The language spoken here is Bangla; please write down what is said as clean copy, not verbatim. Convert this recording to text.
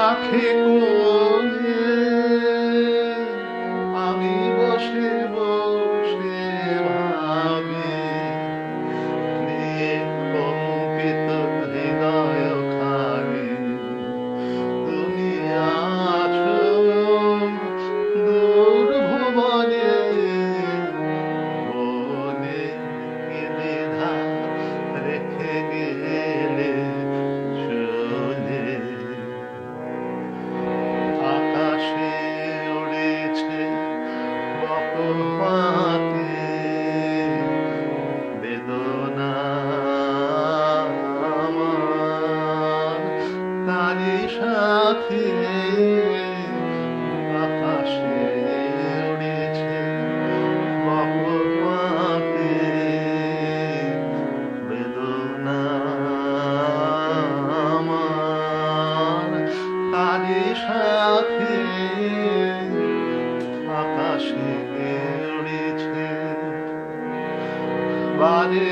আখে কোলে আমি বসে বসে ভাবি নিয়ে কম্পিত হৃদয় খানি তুমি আছো দূর ভুবনে বনে কি দ্বিধা রেখে গেলে চলে আকাশে উড়েছে বকুল পাখি বেদনা আমার তারই সাথে আকাশে উড়েছে বকুল পাখি বেদনা আমার তারই সাথে আকাশে উড়েছে বারে